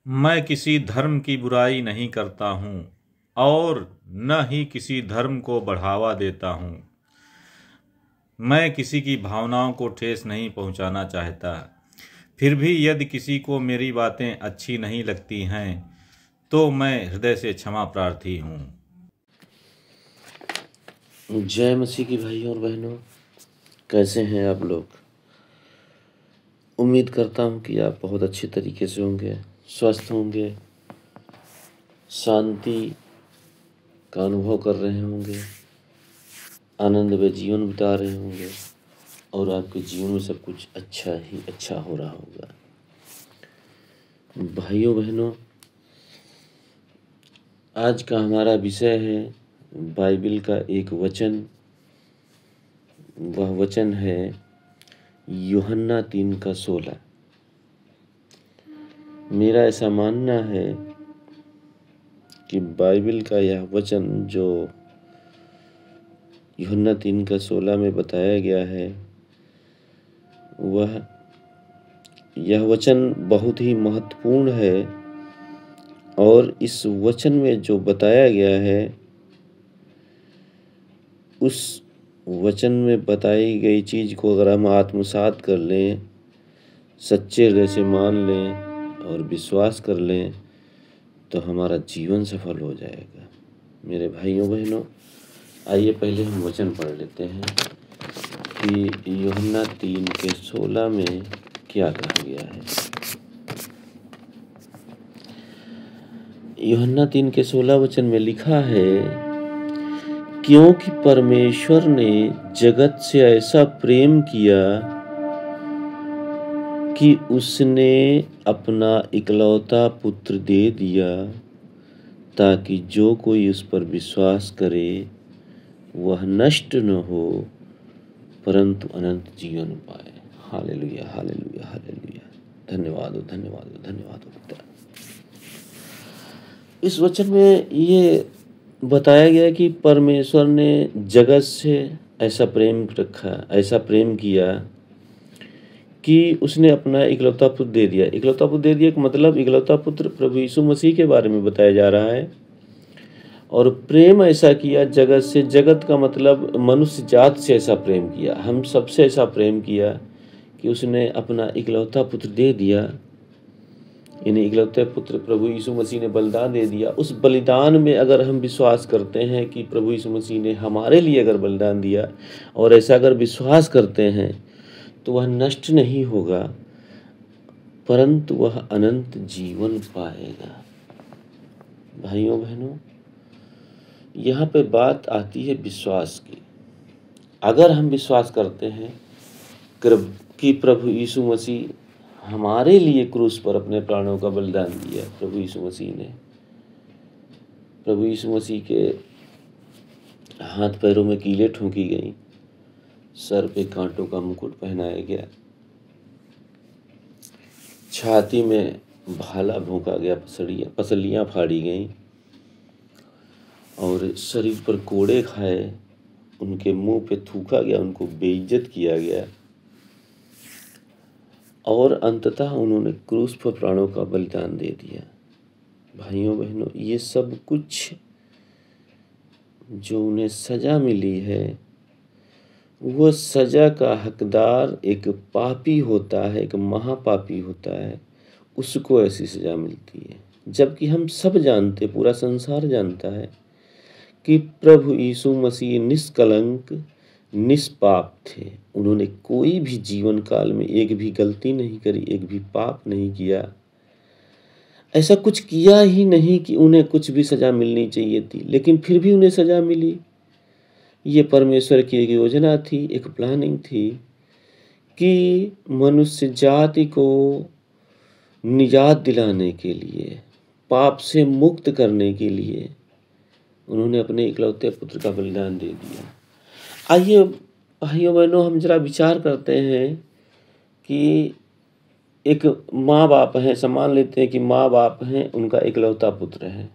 मैं किसी धर्म की बुराई नहीं करता हूँ और न ही किसी धर्म को बढ़ावा देता हूँ। मैं किसी की भावनाओं को ठेस नहीं पहुँचाना चाहता। फिर भी यदि किसी को मेरी बातें अच्छी नहीं लगती हैं तो मैं हृदय से क्षमा प्रार्थी हूँ। जय मसीह की भाइयों और बहनों, कैसे हैं आप लोग। उम्मीद करता हूं कि आप बहुत अच्छे तरीके से होंगे, स्वस्थ होंगे, शांति का अनुभव कर रहे होंगे, आनंदमय जीवन बिता रहे होंगे और आपके जीवन में सब कुछ अच्छा ही अच्छा हो रहा होगा। भाइयों बहनों, आज का हमारा विषय है बाइबल का एक वचन। वह वचन है यूहन्ना 3:16। मेरा ऐसा मानना है कि बाइबल का यह वचन जो यूहन्ना 3:16 में बताया गया है, यह वचन बहुत ही महत्वपूर्ण है। और इस वचन में जो बताया गया है, उस वचन में बताई गई चीज़ को अगर हम आत्मसात कर लें, सच्चे हृदय से मान लें और विश्वास कर लें, तो हमारा जीवन सफल हो जाएगा। मेरे भाइयों बहनों, आइए पहले हम वचन पढ़ लेते हैं कि यूहन्ना 3:16 में क्या कहा गया है। यूहन्ना 3:16 वचन में लिखा है, क्योंकि परमेश्वर ने जगत से ऐसा प्रेम किया कि उसने अपना इकलौता पुत्र दे दिया, ताकि जो कोई उस पर विश्वास करे वह नष्ट न हो परंतु अनंत जीवन पाए। Hallelujah, hallelujah, hallelujah. धन्यवाद हो, धन्यवाद हो, धन्यवाद हो पिता। इस वचन में ये बताया गया कि परमेश्वर ने जगत से ऐसा प्रेम रखा, ऐसा प्रेम किया कि उसने अपना इकलौता पुत्र दे दिया। इकलौता पुत्र दे दिया का मतलब इकलौता पुत्र प्रभु यीशु मसीह के बारे में बताया जा रहा है। और प्रेम ऐसा किया जगत से, जगत का मतलब मनुष्य जात से ऐसा प्रेम किया, हम सबसे ऐसा प्रेम किया कि उसने अपना इकलौता पुत्र दे दिया। यानी इकलौते पुत्र प्रभु यीशु मसीह ने बलिदान दे दिया। उस बलिदान में अगर हम विश्वास करते हैं कि प्रभु यीशु मसीह ने हमारे लिए अगर बलिदान दिया और ऐसा अगर विश्वास करते हैं, तो वह नष्ट नहीं होगा परंतु वह अनंत जीवन पाएगा। भाइयों बहनों, यहाँ पे बात आती है विश्वास की। अगर हम विश्वास करते हैं कि प्रभु यीशु मसीह हमारे लिए क्रूस पर अपने प्राणों का बलिदान दिया, प्रभु यीशु मसीह के हाथ पैरों में कीलें ठोंकी गई, सर पे कांटों का मुकुट पहनाया गया, छाती में भाला भोंका गया, पसलियां फाड़ी गईं और शरीर पर कोड़े खाए, उनके मुंह पे थूका गया, उनको बेइज्जत किया गया और अंततः उन्होंने क्रूस पर प्राणों का बलिदान दे दिया। भाइयों बहनों, ये सब कुछ जो उन्हें सजा मिली है, वो सजा का हकदार एक पापी होता है, एक महापापी होता है, उसको ऐसी सजा मिलती है। जबकि हम सब जानते, पूरा संसार जानता है कि प्रभु यीशु मसीह निष्कलंक निष्पाप थे। उन्होंने कोई भी जीवन काल में एक भी गलती नहीं करी, एक भी पाप नहीं किया, ऐसा कुछ किया ही नहीं कि उन्हें कुछ भी सजा मिलनी चाहिए थी, लेकिन फिर भी उन्हें सजा मिली। ये परमेश्वर की एक योजना थी, एक प्लानिंग थी कि मनुष्य जाति को निजात दिलाने के लिए, पाप से मुक्त करने के लिए उन्होंने अपने इकलौते पुत्र का बलिदान दे दिया। आइए भाइयों बहनों, हम जरा विचार करते हैं कि एक माँ बाप हैं, मान लेते हैं कि माँ बाप हैं, उनका इकलौता पुत्र है।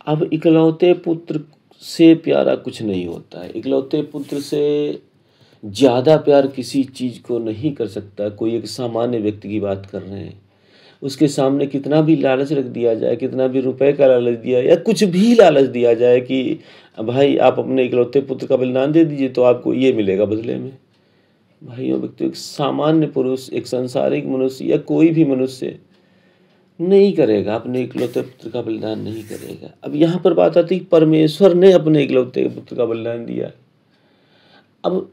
अब इकलौते पुत्र से प्यारा कुछ नहीं होता है। इकलौते पुत्र से ज़्यादा प्यार किसी चीज़ को नहीं कर सकता। कोई एक सामान्य व्यक्ति की बात कर रहे हैं, उसके सामने कितना भी लालच रख दिया जाए, कितना भी रुपए का लालच दिया या कुछ भी लालच दिया जाए कि भाई आप अपने इकलौते पुत्र का बलिदान दे दीजिए तो आपको ये मिलेगा बदले में। भाइयों व्यक्ति, एक सामान्य पुरुष, एक सांसारिक मनुष्य या कोई भी मनुष्य नहीं करेगा, अपने इकलौते पुत्र का बलिदान नहीं करेगा। अब यहाँ पर बात आती है परमेश्वर ने अपने इकलौते पुत्र का बलिदान दिया। अब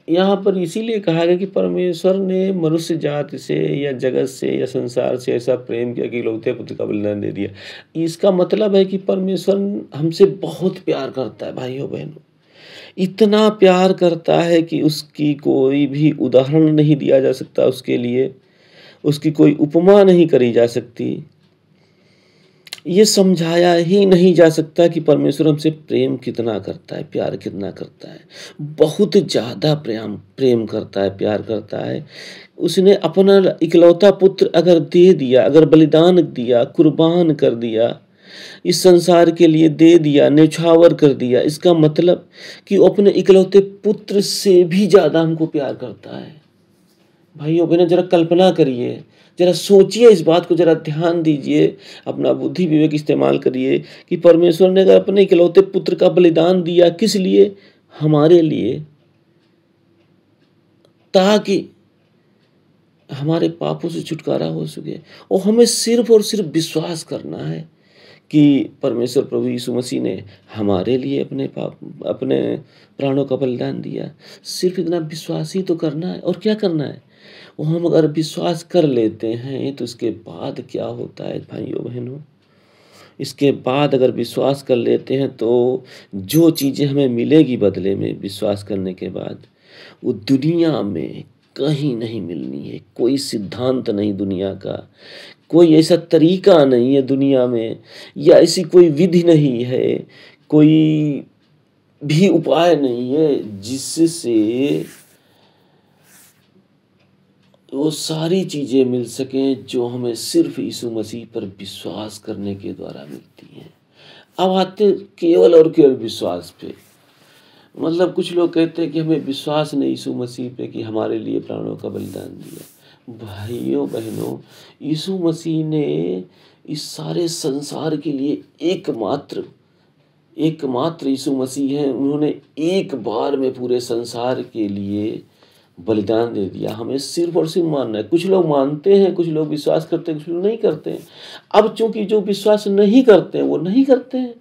यहाँ पर इसीलिए कहा गया कि परमेश्वर ने मनुष्य जाति से या जगत से या संसार से ऐसा प्रेम किया कि इकलौते पुत्र का बलिदान दे दिया। इसका मतलब है कि परमेश्वर हमसे बहुत प्यार करता है भाइयों बहनों, इतना प्यार करता है कि उसकी कोई भी उदाहरण नहीं दिया जा सकता, उसके लिए उसकी कोई उपमा नहीं करी जा सकती। ये समझाया ही नहीं जा सकता कि परमेश्वर हमसे प्रेम कितना करता है, प्यार कितना करता है। बहुत ज़्यादा प्रेम करता है, प्यार करता है। उसने अपना इकलौता पुत्र अगर दे दिया, अगर बलिदान दिया, कुर्बान कर दिया, इस संसार के लिए दे दिया, न्यौछावर कर दिया, इसका मतलब कि वो अपने इकलौते पुत्र से भी ज़्यादा हमको प्यार करता है। भाइयों बहनों, जरा कल्पना करिए, जरा सोचिए, इस बात को जरा ध्यान दीजिए, अपना बुद्धि विवेक इस्तेमाल करिए कि परमेश्वर ने अगर अपने इकलौते पुत्र का बलिदान दिया, किस लिए? हमारे लिए, ताकि हमारे पापों से छुटकारा हो सके। और हमें सिर्फ और सिर्फ विश्वास करना है कि परमेश्वर प्रभु यीशु मसीह ने हमारे लिए अपने प्राणों का बलिदान दिया। सिर्फ इतना विश्वास ही तो करना है। और क्या करना है? वो हम अगर विश्वास कर लेते हैं तो इसके बाद क्या होता है भाइयों बहनों, इसके बाद अगर विश्वास कर लेते हैं तो जो चीज़ें हमें मिलेगी बदले में विश्वास करने के बाद, वो दुनिया में कहीं नहीं मिलनी है। कोई सिद्धांत नहीं दुनिया का, कोई ऐसा तरीका नहीं है दुनिया में, या ऐसी कोई विधि नहीं है, कोई भी उपाय नहीं है जिससे वो सारी चीज़ें मिल सकें जो हमें सिर्फ यीशु मसीह पर विश्वास करने के द्वारा मिलती हैं। अब आते केवल और केवल विश्वास पे। मतलब कुछ लोग कहते हैं कि हमें विश्वास नहीं यीशु मसीह पे कि हमारे लिए प्राणों का बलिदान दिया। भाइयों बहनों, यीशु मसीह ने इस सारे संसार के लिए एकमात्र यीशु मसीह हैं। उन्होंने एक बार में पूरे संसार के लिए बलिदान दे दिया। हमें सिर्फ और सिर्फ मानना है। कुछ लोग मानते हैं, कुछ लोग विश्वास करते हैं, कुछ लोग नहीं करते हैं। अब चूंकि जो विश्वास नहीं करते हैं वो नहीं करते हैं,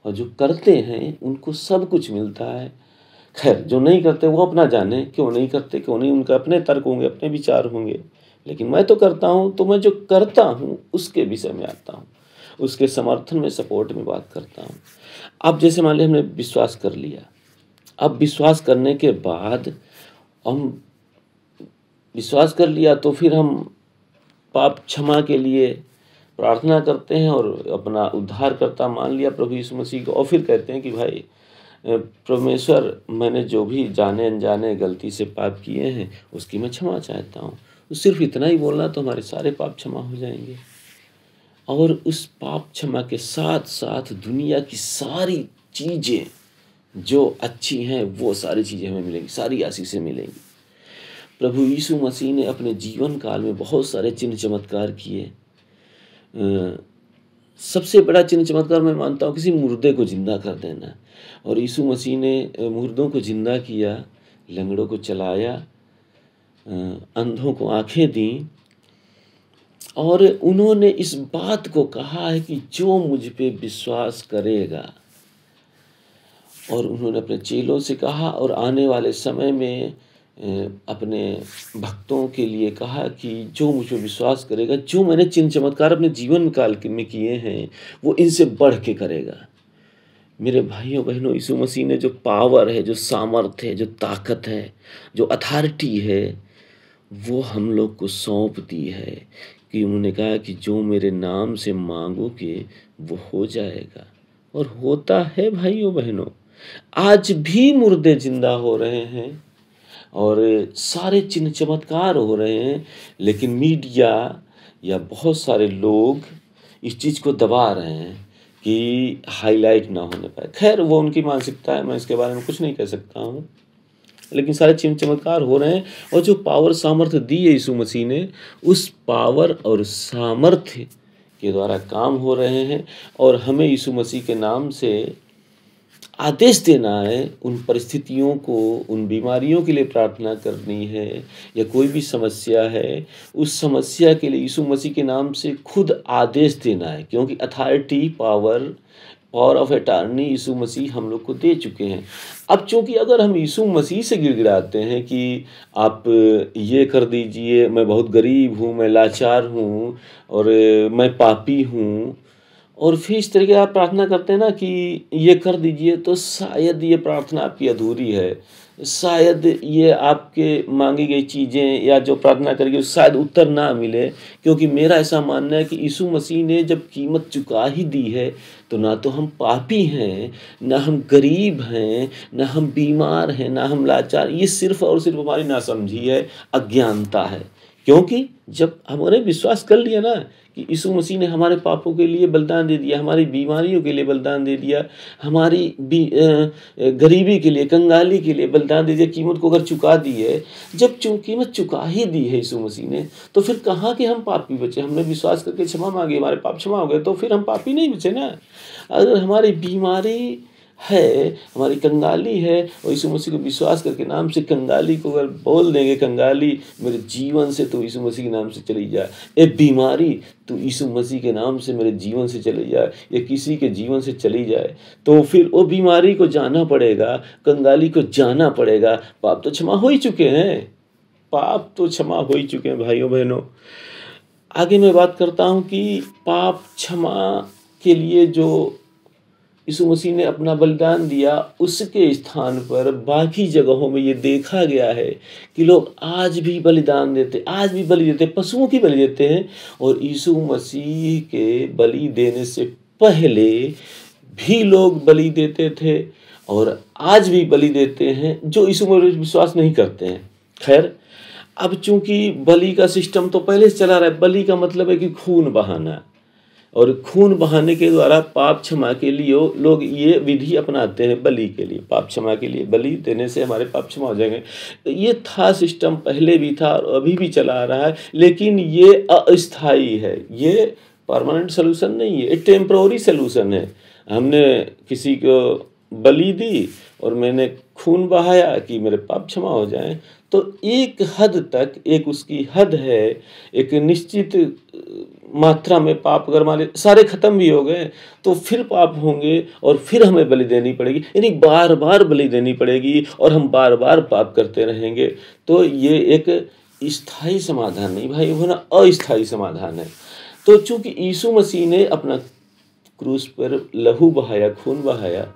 और जो करते हैं उनको सब कुछ मिलता है। खैर, जो नहीं करते वो अपना जाने, क्यों नहीं करते, क्यों नहीं, उनका अपने तर्क होंगे, अपने विचार होंगे। लेकिन मैं तो करता हूँ, तो मैं जो करता हूँ उसके विषय में आता हूँ, उसके समर्थन में, सपोर्ट में बात करता हूँ। अब जैसे मान लिया हमने विश्वास कर लिया, अब विश्वास करने के बाद हम विश्वास कर लिया तो फिर हम पाप क्षमा के लिए प्रार्थना करते हैं और अपना उद्धारकर्ता मान लिया प्रभु यीशु मसीह को, और फिर कहते हैं कि भाई परमेश्वर, मैंने जो भी जाने अनजाने गलती से पाप किए हैं उसकी मैं क्षमा चाहता हूँ। तो सिर्फ इतना ही बोलना तो हमारे सारे पाप क्षमा हो जाएंगे। और उस पाप क्षमा के साथ साथ दुनिया की सारी चीज़ें जो अच्छी हैं वो सारी चीज़ें हमें मिलेंगी, सारी आशीषें मिलेंगी। प्रभु यीशु मसीह ने अपने जीवन काल में बहुत सारे चिन्ह चमत्कार किए। सबसे बड़ा चिन्ह चमत्कार मैं मानता हूँ किसी मुर्दे को जिंदा कर देना। और यीशु मसीह ने मुर्दों को जिंदा किया, लंगड़ों को चलाया, अंधों को आंखें दी, और उन्होंने इस बात को कहा है कि जो मुझ पे विश्वास करेगा, और उन्होंने अपने चेलों से कहा और आने वाले समय में अपने भक्तों के लिए कहा कि जो मुझ पर विश्वास करेगा, जो मैंने चिन्ह चमत्कार अपने जीवन काल में किए हैं वो इनसे बढ़ के करेगा। मेरे भाइयों बहनों, यीशु मसीह ने जो पावर है, जो सामर्थ्य है, जो ताकत है, जो अथॉरिटी है, वो हम लोग को सौंप दी है कि उन्होंने कहा कि जो मेरे नाम से मांगोगे वो हो जाएगा, और होता है। भाइयों बहनों, आज भी मुर्दे जिंदा हो रहे हैं और सारे चिन्ह चमत्कार हो रहे हैं, लेकिन मीडिया या बहुत सारे लोग इस चीज़ को दबा रहे हैं कि हाईलाइट ना होने पाए। खैर, वो उनकी मानसिकता है, मैं इसके बारे में कुछ नहीं कह सकता हूँ। लेकिन सारे चमत्कार हो रहे हैं। और जो पावर सामर्थ्य दी है यीशु मसीह ने, उस पावर और सामर्थ्य के द्वारा काम हो रहे हैं। और हमें यीशु मसीह के नाम से आदेश देना है, उन परिस्थितियों को, उन बीमारियों के लिए प्रार्थना करनी है, या कोई भी समस्या है उस समस्या के लिए यीशु मसीह के नाम से खुद आदेश देना है, क्योंकि अथॉरिटी, पावर ऑफ अटॉर्नी यीशु मसीह हम लोग को दे चुके हैं। अब चूंकि अगर हम यीशु मसीह से गिड़गिड़ाते हैं कि आप ये कर दीजिए, मैं बहुत गरीब हूँ, मैं लाचार हूँ और मैं पापी हूँ, और फिर इस तरीके आप प्रार्थना करते हैं ना कि ये कर दीजिए, तो शायद ये प्रार्थना आपकी अधूरी है, शायद ये आपके मांगी गई चीज़ें या जो प्रार्थना करेंगे शायद उत्तर ना मिले। क्योंकि मेरा ऐसा मानना है कि यीशु मसीह ने जब कीमत चुका ही दी है, तो ना तो हम पापी हैं, ना हम गरीब हैं, ना हम बीमार हैं, ना हम लाचार। ये सिर्फ और सिर्फ हमारी नासमझी है, अज्ञानता है। क्योंकि जब हमने विश्वास कर लिया ना कि यीशु मसीह ने हमारे पापों के लिए बलिदान दे दिया, हमारी बीमारियों के लिए बलिदान दे दिया, हमारी गरीबी के लिए, कंगाली के लिए बलिदान दे दिया, कीमत को अगर चुका दी है, जब कीमत चुका ही दी है यीशु मसीह ने, तो फिर कहाँ के हम पापी बचे। हमने विश्वास करके क्षमा मांगी, हमारे पाप क्षमा हो गए, तो फिर हम पापी नहीं बचे ना। अगर हमारी बीमारी है, हमारी कंगाली है, और यीशु मसीह को विश्वास करके नाम से कंगाली को अगर बोल देंगे, कंगाली मेरे जीवन से तो यीशु मसीह के नाम से चली जाए, ए बीमारी तो यीशु मसीह के नाम से मेरे जीवन से चली जाए, या किसी के जीवन से चली जाए, तो फिर वो बीमारी को जाना पड़ेगा, कंगाली को जाना पड़ेगा। पाप तो क्षमा हो ही चुके हैं, पाप तो क्षमा हो ही चुके हैं भाइयों बहनों। आगे मैं बात करता हूँ कि पाप क्षमा के लिए जो यीशु मसीह ने अपना बलिदान दिया, उसके स्थान पर बाकी जगहों में ये देखा गया है कि लोग आज भी बलिदान देते, आज भी बलि देते, पशुओं की बलि देते हैं। और यीशु मसीह के बलि देने से पहले भी लोग बलि देते थे और आज भी बलि देते हैं जो यीशु मसीह विश्वास नहीं करते हैं। खैर, अब चूंकि बलि का सिस्टम तो पहले से चला रहा है। बलि का मतलब है कि खून बहाना, और खून बहाने के द्वारा पाप क्षमा के लिए लोग ये विधि अपनाते हैं। बलि के लिए, पाप क्षमा के लिए बलि देने से हमारे पाप क्षमा हो जाएंगे। ये था सिस्टम, पहले भी था और अभी भी चला आ रहा है, लेकिन ये अस्थाई है, ये परमानेंट सोल्यूशन नहीं है, ये टेम्पररी सोल्यूशन है। हमने किसी को बलि दी और मैंने खून बहाया कि मेरे पाप क्षमा हो जाएं, तो एक हद तक, एक उसकी हद है, एक निश्चित मात्रा में पाप अगर हमारे सारे खत्म भी हो गए तो फिर पाप होंगे और फिर हमें बलि देनी पड़ेगी, यानी बार बार बलि देनी पड़ेगी और हम बार बार पाप करते रहेंगे। तो ये एक स्थायी समाधान नहीं भाई, वो ना अस्थायी समाधान है। तो चूंकि यीशु मसीह ने अपना क्रूस पर लहू बहाया, खून बहाया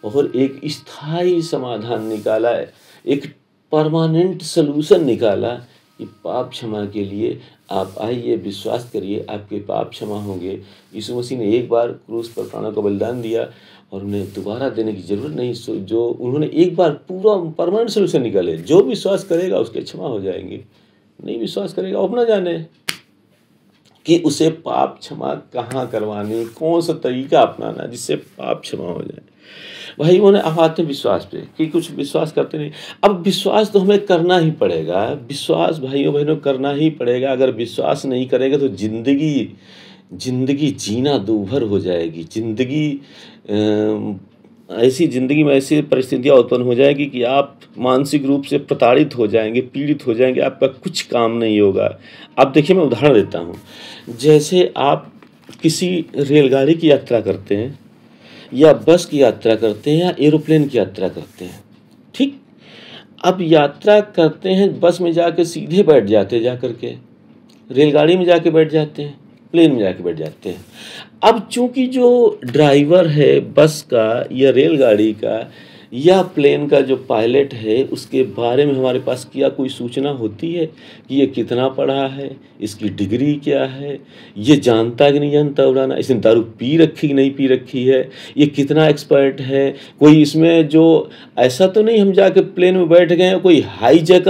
और एक स्थायी समाधान निकाला है, एक परमानेंट सलूशन निकाला कि पाप क्षमा के लिए आप आइए, विश्वास करिए, आपके पाप क्षमा होंगे। यीशु मसीह ने एक बार क्रूस पर प्राणों का बलिदान दिया और उन्हें दोबारा देने की जरूरत नहीं। जो उन्होंने एक बार पूरा परमानेंट सोल्यूशन निकाले, जो विश्वास करेगा उसके क्षमा हो जाएंगे, नहीं विश्वास करेगा अपना जाने कि उसे पाप क्षमा कहाँ करवानी, कौन सा तरीका अपनाना जिससे पाप क्षमा हो जाए। भाई वो अब आते हैं विश्वास पे कि कुछ विश्वास करते नहीं। अब विश्वास तो हमें करना ही पड़ेगा, विश्वास भाइयों बहनों करना ही पड़ेगा। अगर विश्वास नहीं करेगा तो जिंदगी जीना दूभर हो जाएगी। ऐसी जिंदगी में ऐसी परिस्थितियाँ उत्पन्न हो जाएगी कि आप मानसिक रूप से प्रताड़ित हो जाएंगे, पीड़ित हो जाएंगे, आपका कुछ काम नहीं होगा। अब देखिए, मैं उदाहरण देता हूँ। जैसे आप किसी रेलगाड़ी की यात्रा करते हैं या बस की यात्रा करते हैं या एरोप्लेन की यात्रा करते हैं, ठीक। अब यात्रा करते हैं, बस में जाके सीधे बैठ जाते हैं, जाकर के रेलगाड़ी में जाके बैठ जाते हैं, प्लेन में जाके बैठ जाते हैं। अब चूंकि जो ड्राइवर है बस का या रेलगाड़ी का या प्लेन का जो पायलट है, उसके बारे में हमारे पास क्या कोई सूचना होती है कि ये कितना पढ़ा है, इसकी डिग्री क्या है, ये जानता कि नहीं जानता उड़ाना, इसने दारू पी रखी कि नहीं पी रखी है, ये कितना एक्सपर्ट है। कोई इसमें जो ऐसा तो नहीं हम जाके प्लेन में बैठ गए, कोई हाईजैक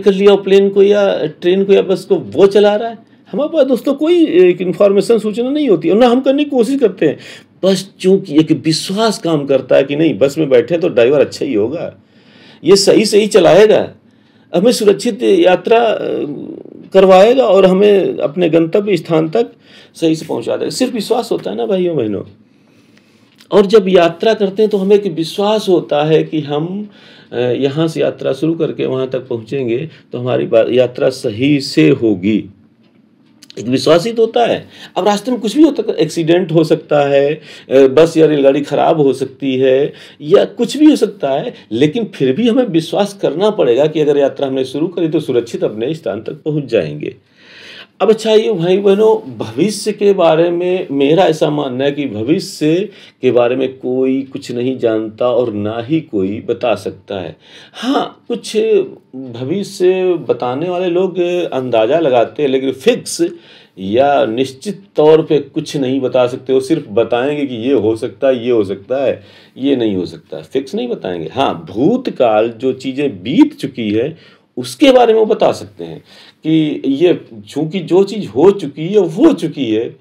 कर लिया प्लेन को या ट्रेन को या बस को, वो चला रहा है। हमारे पास दोस्तों कोई इन्फॉर्मेशन सूचना नहीं होती और ना हम करने की कोशिश करते हैं। बस चूंकि एक विश्वास काम करता है कि नहीं, बस में बैठे तो ड्राइवर अच्छा ही होगा, ये सही ही चलाएगा, हमें सुरक्षित यात्रा करवाएगा और हमें अपने गंतव्य स्थान तक सही से पहुंचा देगा। सिर्फ विश्वास होता है ना भाइयों बहनों। और जब यात्रा करते हैं तो हमें एक विश्वास होता है कि हम यहाँ से यात्रा शुरू करके वहाँ तक पहुँचेंगे तो हमारी यात्रा सही से होगी, एक विश्वास ही तो होता है। अब रास्ते में कुछ भी होता है, एक्सीडेंट हो सकता है, बस या रेलगाड़ी खराब हो सकती है, या कुछ भी हो सकता है, लेकिन फिर भी हमें विश्वास करना पड़ेगा कि अगर यात्रा हमने शुरू करी तो सुरक्षित अपने स्थान तक पहुंच जाएंगे। अब अच्छा ये भाई बहनों, भविष्य के बारे में मेरा ऐसा मानना है कि भविष्य के बारे में कोई कुछ नहीं जानता और ना ही कोई बता सकता है। हाँ, कुछ भविष्य बताने वाले लोग अंदाज़ा लगाते हैं, लेकिन फिक्स या निश्चित तौर पे कुछ नहीं बता सकते। वो सिर्फ बताएंगे कि ये हो सकता है, ये हो सकता है, ये नहीं हो सकता, फिक्स नहीं बताएंगे। हाँ, भूतकाल जो चीज़ें बीत चुकी है उसके बारे में वो बता सकते हैं कि ये चूंकि जो चीज़ हो चुकी है वो चुकी है,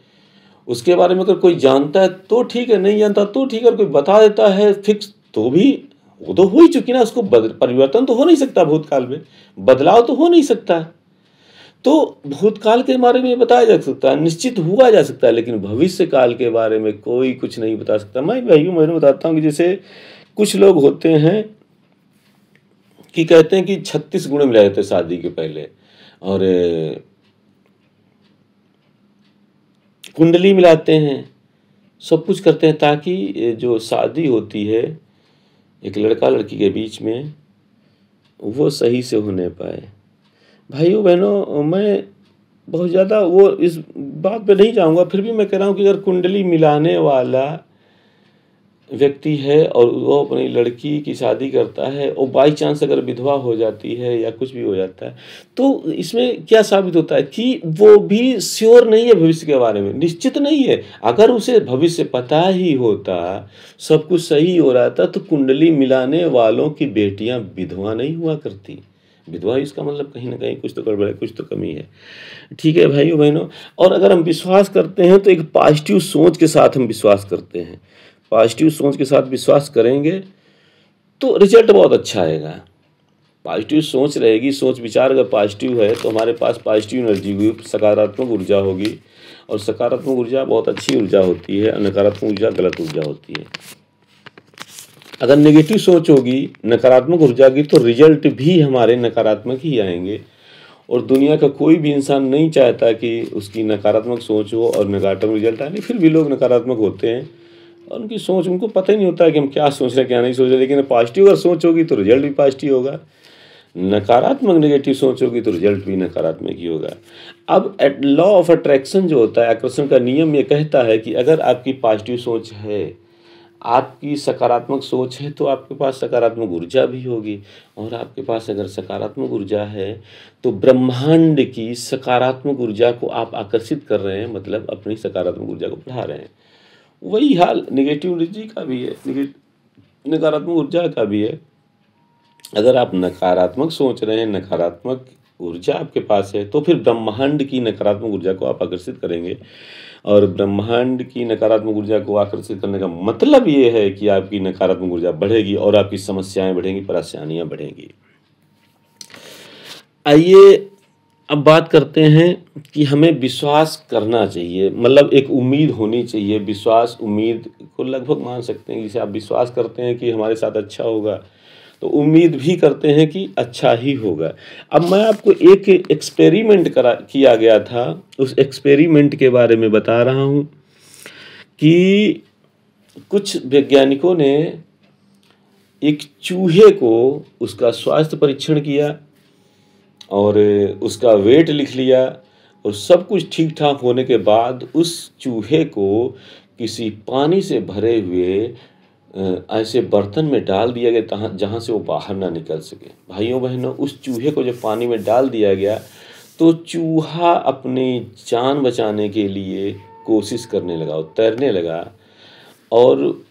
उसके बारे में अगर कोई जानता है तो ठीक है, नहीं जानता तो ठीक है, अगर कोई बता देता है फिक्स तो भी वो तो हो ही चुकी ना, उसको परिवर्तन तो हो नहीं सकता, भूतकाल में बदलाव तो हो नहीं सकता। तो भूतकाल के बारे में बताया जा सकता है, निश्चित हुआ जा सकता है, लेकिन भविष्य काल के बारे में कोई कुछ नहीं बता सकता। मैं भाइयों मैं बताता हूँ कि जैसे कुछ लोग होते हैं कि कहते हैं कि 36 गुण मिलाए जाते शादी के पहले, और कुंडली मिलाते हैं, सब कुछ करते हैं ताकि जो शादी होती है एक लड़का लड़की के बीच में वो सही से होने पाए। भाइयों बहनों, मैं बहुत ज़्यादा वो इस बात पे नहीं जाऊँगा, फिर भी मैं कह रहा हूँ कि अगर कुंडली मिलाने वाला व्यक्ति है और वो अपनी लड़की की शादी करता है और बाई चांस अगर विधवा हो जाती है या कुछ भी हो जाता है, तो इसमें क्या साबित होता है कि वो भी श्योर नहीं है भविष्य के बारे में, निश्चित नहीं है। अगर उसे भविष्य पता ही होता, सब कुछ सही हो रहा था, तो कुंडली मिलाने वालों की बेटियां विधवा नहीं हुआ करती। विधवा इसका मतलब कहीं ना कहीं कुछ तो गड़बड़ है, कुछ तो कमी है। ठीक है भाइयों बहनों, और अगर हम विश्वास करते हैं तो एक पॉजिटिव सोच के साथ हम विश्वास करते हैं। पॉजिटिव सोच के साथ विश्वास करेंगे तो रिजल्ट बहुत अच्छा आएगा। पॉजिटिव सोच रहेगी, सोच विचार अगर पॉजिटिव है तो हमारे पास पॉजिटिव एनर्जी होगी, सकारात्मक ऊर्जा होगी, और सकारात्मक ऊर्जा बहुत अच्छी ऊर्जा होती है, नकारात्मक ऊर्जा गलत ऊर्जा होती है। अगर नेगेटिव सोच होगी, नकारात्मक ऊर्जा की, तो रिजल्ट भी हमारे नकारात्मक ही आएंगे। और दुनिया का कोई भी इंसान नहीं चाहता कि उसकी नकारात्मक सोच हो और नकारात्मक रिजल्ट आए, फिर भी लोग नकारात्मक होते हैं और उनकी सोच, उनको पता ही नहीं होता है कि हम क्या सोच रहे हैं क्या नहीं सोच रहे। लेकिन पॉजिटिव अगर सोच होगी तो रिजल्ट भी पॉजिटिव होगा, नकारात्मक नेगेटिव सोच होगी तो रिजल्ट भी नकारात्मक ही होगा। अब लॉ ऑफ अट्रैक्शन जो होता है, आकर्षण का नियम, ये कहता है कि अगर आपकी पॉजिटिव सोच है, आपकी सकारात्मक सोच है, तो आपके पास सकारात्मक ऊर्जा भी होगी, और आपके पास अगर सकारात्मक ऊर्जा है तो ब्रह्मांड की सकारात्मक ऊर्जा को आप आकर्षित कर रहे हैं, मतलब अपनी सकारात्मक ऊर्जा को बढ़ा रहे हैं। वही हाल नेगेटिव एनर्जी का भी है, नकारात्मक ऊर्जा का भी है। अगर आप नकारात्मक सोच रहे हैं, नकारात्मक ऊर्जा आपके पास है, तो फिर ब्रह्मांड की नकारात्मक ऊर्जा को आप आकर्षित करेंगे, और ब्रह्मांड की नकारात्मक ऊर्जा को आकर्षित करने का मतलब ये है कि आपकी नकारात्मक ऊर्जा बढ़ेगी और आपकी समस्याएं बढ़ेंगी, परेशानियां बढ़ेंगी। आइए अब बात करते हैं कि हमें विश्वास करना चाहिए, मतलब एक उम्मीद होनी चाहिए। विश्वास उम्मीद को लगभग मान सकते हैं, जैसे आप विश्वास करते हैं कि हमारे साथ अच्छा होगा, तो उम्मीद भी करते हैं कि अच्छा ही होगा। अब मैं आपको एक एक्सपेरिमेंट किया गया था, उस एक्सपेरिमेंट के बारे में बता रहा हूँ कि कुछ वैज्ञानिकों ने एक चूहे को, उसका स्वास्थ्य परीक्षण किया और उसका वेट लिख लिया, और सब कुछ ठीक ठाक होने के बाद उस चूहे को किसी पानी से भरे हुए ऐसे बर्तन में डाल दिया गया जहाँ से वो बाहर ना निकल सके। भाइयों बहनों, उस चूहे को जब पानी में डाल दिया गया तो चूहा अपनी जान बचाने के लिए कोशिश करने लगा, तैरने लगा, और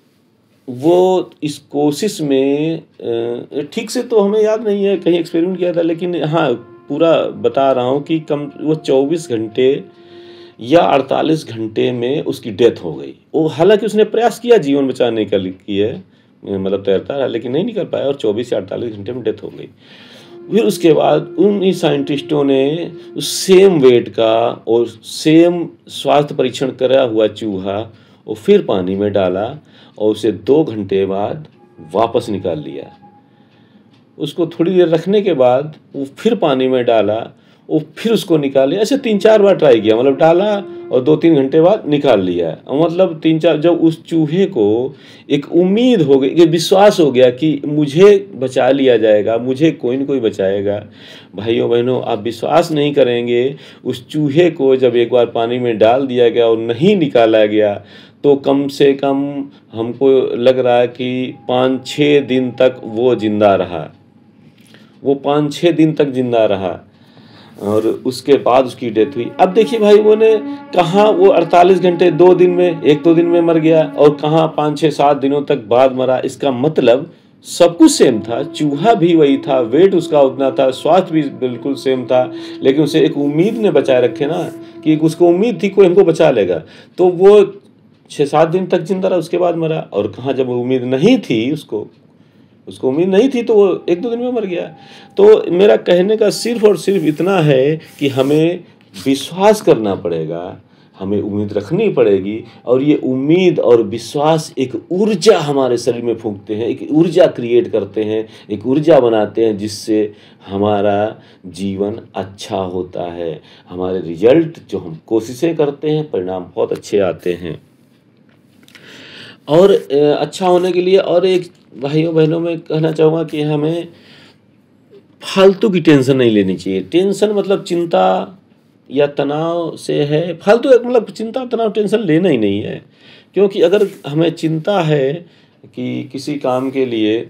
वो इस कोशिश में ठीक से तो हमें याद नहीं है, कहीं एक्सपेरिमेंट किया था, लेकिन हाँ पूरा बता रहा हूँ कि वो 24 घंटे या 48 घंटे में उसकी डेथ हो गई। वो हालांकि उसने प्रयास किया जीवन बचाने के लिए, मतलब तैरता रहा, लेकिन नहीं निकल पाया और 24 से 48 घंटे में डेथ हो गई। फिर उसके बाद उन साइंटिस्टों ने उस सेम वेट का और सेम स्वास्थ्य परीक्षण करा हुआ चूहा वो फिर पानी में डाला और उसे 2 घंटे बाद वापस निकाल लिया। उसको थोड़ी देर रखने के बाद वो फिर पानी में डाला, वो फिर उसको निकाले। ऐसे 3-4 बार ट्राई किया, मतलब डाला और 2-3 घंटे बाद निकाल लिया। मतलब 3-4, जब उस चूहे को एक उम्मीद हो गई, एक विश्वास हो गया कि मुझे बचा लिया जाएगा, मुझे कोई न कोई बचाएगा। भाइयों बहनों, आप विश्वास नहीं करेंगे, उस चूहे को जब एक बार पानी में डाल दिया गया और नहीं निकाला गया तो कम से कम हमको लग रहा है कि 5-6 दिन तक वो जिंदा रहा। वो 5-6 दिन तक जिंदा रहा और उसके बाद उसकी डेथ हुई। अब देखिए भाई, वो ने कहाँ वो 48 घंटे 2 दिन में, 1-2 दिन में मर गया और कहाँ 5-6-7 दिनों तक बाद मरा। इसका मतलब सब कुछ सेम था, चूहा भी वही था, वेट उसका उतना था, स्वास्थ्य भी बिल्कुल सेम था, लेकिन उसे एक उम्मीद ने बचाए रखे ना, कि उसको उम्मीद थी कोई हमको बचा लेगा, तो वो 6-7 दिन तक जिंदा रहा, उसके बाद मरा। और कहाँ जब उम्मीद नहीं थी, उसको उम्मीद नहीं थी, तो वो 1-2 दिन में मर गया। तो मेरा कहने का सिर्फ और सिर्फ इतना है कि हमें विश्वास करना पड़ेगा, हमें उम्मीद रखनी पड़ेगी, और ये उम्मीद और विश्वास एक ऊर्जा हमारे शरीर में फूंकते हैं, एक ऊर्जा क्रिएट करते हैं, एक ऊर्जा बनाते हैं, जिससे हमारा जीवन अच्छा होता है। हमारे रिजल्ट जो हम कोशिशें करते हैं, परिणाम बहुत अच्छे आते हैं। और अच्छा होने के लिए और एक भाइयों बहनों में कहना चाहूँगा कि हमें फालतू की टेंशन नहीं लेनी चाहिए। टेंशन मतलब चिंता या तनाव से है, फालतू मतलब चिंता तनाव टेंशन लेना ही नहीं है। क्योंकि अगर हमें चिंता है कि किसी काम के लिए,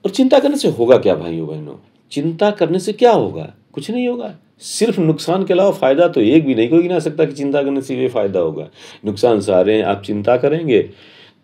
और चिंता करने से होगा क्या भाइयों बहनों? चिंता करने से क्या होगा? कुछ नहीं होगा, सिर्फ नुकसान के अलावा फ़ायदा तो एक भी नहीं, कोई गिना सकता कि चिंता करने से ये फ़ायदा होगा। नुकसान सारे हैं। आप चिंता करेंगे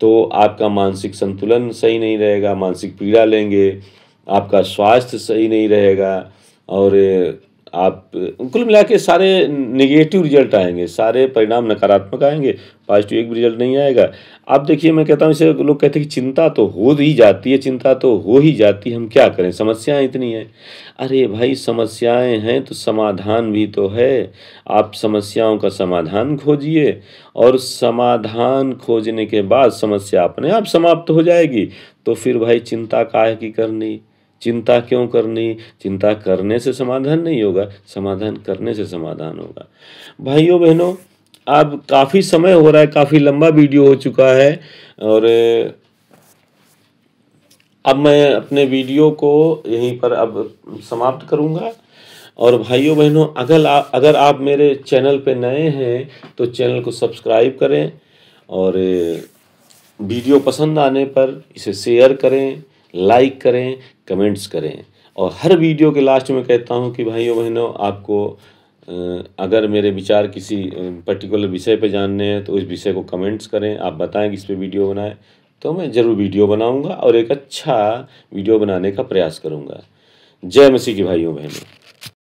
तो आपका मानसिक संतुलन सही नहीं रहेगा, मानसिक पीड़ा लेंगे, आपका स्वास्थ्य सही नहीं रहेगा, और आप कुल मिला के सारे नेगेटिव रिजल्ट आएंगे, सारे परिणाम नकारात्मक आएंगे, पॉजिटिव एक भी रिजल्ट नहीं आएगा। आप देखिए, मैं कहता हूँ, इसे लोग कहते हैं कि चिंता तो हो ही जाती है, चिंता तो हो ही जाती है, हम क्या करें, समस्याएं इतनी हैं। अरे भाई, समस्याएं हैं तो समाधान भी तो है। आप समस्याओं का समाधान खोजिए, और समाधान खोजने के बाद समस्या अपने आप समाप्त हो जाएगी। तो फिर भाई चिंता काहे की करनी, चिंता क्यों करनी? चिंता करने से समाधान नहीं होगा, समाधान करने से समाधान होगा। भाइयों बहनों, अब काफ़ी समय हो रहा है, काफ़ी लंबा वीडियो हो चुका है, और अब मैं अपने वीडियो को यहीं पर अब समाप्त करूंगा। और भाइयों बहनों, अगर आप मेरे चैनल पे नए हैं तो चैनल को सब्सक्राइब करें, और वीडियो पसंद आने पर इसे शेयर करें, लाइक करें, कमेंट्स करें। और हर वीडियो के लास्ट में कहता हूं कि भाइयों बहनों, आपको अगर मेरे विचार किसी पर्टिकुलर विषय पे जानने हैं तो इस विषय को कमेंट्स करें, आप बताएं कि इस पे वीडियो बनाएं, तो मैं ज़रूर वीडियो बनाऊंगा और एक अच्छा वीडियो बनाने का प्रयास करूंगा। जय मसीह की भाइयों बहनों।